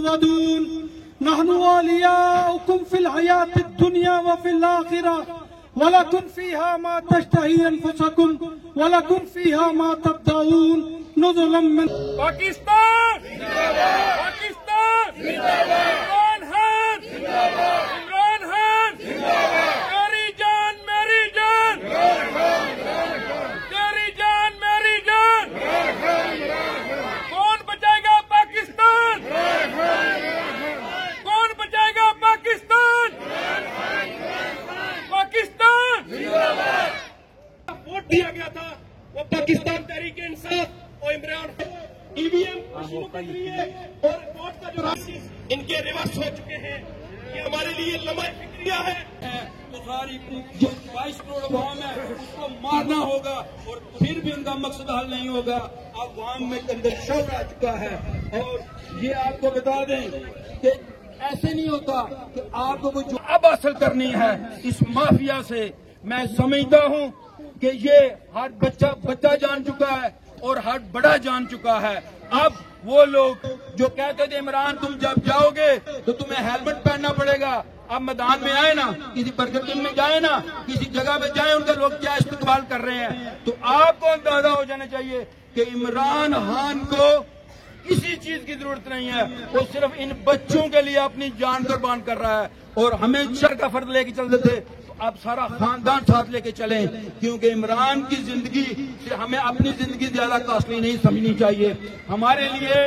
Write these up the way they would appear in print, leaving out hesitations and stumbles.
نحن أولياؤكم في الحياة الدنيا وفي الآخرة ولكم فيها ما تشتهي أنفسكم ولكم فيها ما تدعون نزلا من پاکستان پاکستان عمران خان عمران خان میری جان میری جان تیری جان میری جان کون بچائے گا پاکستان کون بچائے گا پاکستان پاکستان ووٹ دیا گیا تھا وہ پاکستان تحریک انصاف اور عمران ای وی ایم مشینوں کے لیے اور ووٹ کا جو راستہ ان کے ریورس ہو چکے ہیں یہ ہمارے لیے لمحہ فکریہ ہے تو ساری جو 22 کروڑ عوام ہے اس کو مارنا ہوگا اور پھر بھی ان کا مقصد حل نہیں ہوگا. عوام میں اندر شعور آ چکا ہے اور یہ آپ کو بتا دیں کہ ایسے نہیں ہوتا کہ آپ کو جو اب حاصل کرنی ہے اس مافیا سے. میں سمجھتا ہوں کہ یہ ہر بچہ جان چکا ہے اور ہر بڑا جان چکا ہے. اب وہ لوگ جو کہتے تھے عمران تم جب جاؤ گے تو تمہیں ہیلمٹ پہننا پڑے گا, اب میدان میں آئے نا, کسی برگر کنگ میں جائیں نا, کسی جگہ پہ جائیں, ان کے لوگ کیا استقبال کر رہے ہیں. تو آپ کو اندازہ ہو جانا چاہیے کہ عمران خان کو کسی چیز کی ضرورت نہیں ہے, وہ صرف ان بچوں کے لیے اپنی جان قربان کر رہا ہے. اور ہمیں شر کا فرض لے کے چلتے تھے, اب سارا خاندان ساتھ لے کے چلیں, کیونکہ عمران کی زندگی سے ہمیں اپنی زندگی زیادہ کاسٹلی نہیں سمجھنی چاہیے. ہمارے لیے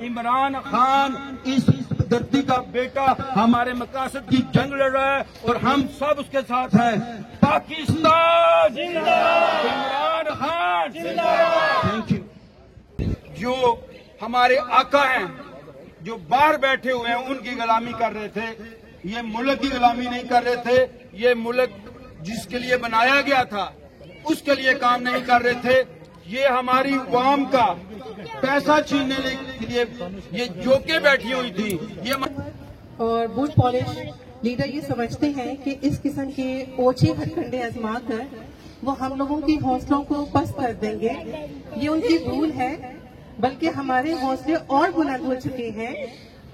عمران خان اس دھرتی کا بیٹا ہمارے مقاصد کی جنگ لڑ رہا ہے اور ہم سب اس کے ساتھ ہیں. Pakistan Imran Khan thank you. جو ہمارے آقا ہیں جو باہر بیٹھے ہوئے ہیں ان کی غلامی کر رہے تھے, یہ ملک کی غلامی نہیں کر رہے تھے. یہ ملک جس کے لیے بنایا گیا تھا اس کے لیے کام نہیں کر رہے تھے. یہ ہماری عوام کا پیسہ چھیننے کے لیے یہ جوکے بیٹھی ہوئی تھی. یہ اور بوٹ پالش لیڈر یہ سمجھتے ہیں کہ اس قسم کے اوچھے ہتھکنڈے آزما کر وہ ہم لوگوں کے حوصلوں کو پست کر دیں گے. یہ ان کی بھول ہے, بلکہ ہمارے حوصلے اور بلند ہو چکے ہیں.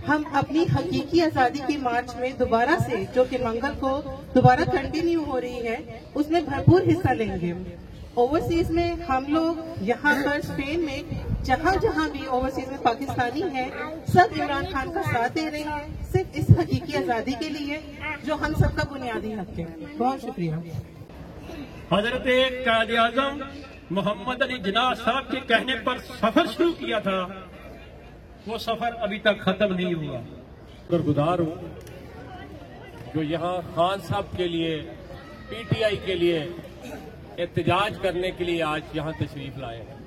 ہم اپنی حقیقی آزادی کی مارچ میں دوبارہ سے, جو کہ منگل کو دوبارہ کنٹینیو ہو رہی ہے, اس میں بھرپور حصہ لیں گے. اوورسیز میں ہم لوگ یہاں پر اسپین میں جہاں جہاں بھی اوورسیز میں پاکستانی ہیں سب عمران خان کا ساتھ دے رہے ہیں, صرف اس حقیقی آزادی کے لیے جو ہم سب کا بنیادی حق ہے. بہت شکریہ. حضرت قائد اعظم محمد علی جناح صاحب کے کہنے پر سفر شروع کیا تھا, وہ سفر ابھی تک ختم نہیں ہوا. شکرگزار ہوں جو یہاں خان صاحب کے لیے پی ٹی آئی کے لیے احتجاج کرنے کے لیے آج یہاں تشریف لائے ہیں.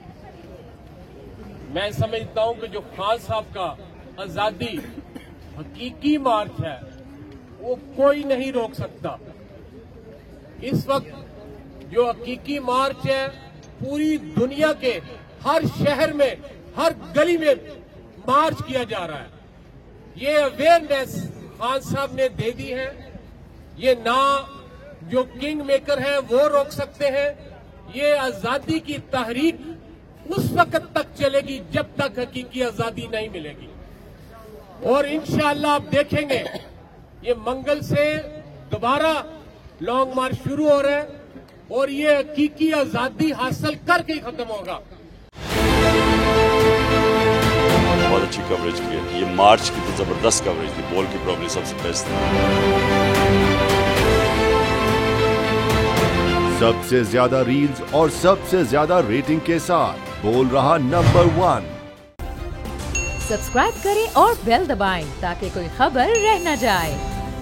میں سمجھتا ہوں کہ جو خان صاحب کا آزادی حقیقی مارچ ہے وہ کوئی نہیں روک سکتا. اس وقت جو حقیقی مارچ ہے پوری دنیا کے ہر شہر میں ہر گلی میں مارچ کیا جا رہا ہے. یہ اویئرنیس خان صاحب نے دے دی ہے. یہ نہ جو کنگ میکر ہیں وہ روک سکتے ہیں. یہ آزادی کی تحریک اس وقت تک چلے گی جب تک حقیقی آزادی نہیں ملے گی. اور انشاءاللہ آپ دیکھیں گے یہ منگل سے دوبارہ لانگ مارچ شروع ہو رہا ہے اور یہ حقیقی آزادی حاصل کر کے ہی ختم ہوگا. بہت اچھی کوریج کی ہے. یہ مارچ کی تو زبردست کوریج تھی, بول کی پرابلی سب سے بیسٹ تھی. سب سے زیادہ ریلز اور سب سے زیادہ ریٹنگ کے ساتھ بول رہا نمبر 1. سبسکرائب کریں اور بیل دبائیں تاکہ کوئی خبر رہ نہ جائے.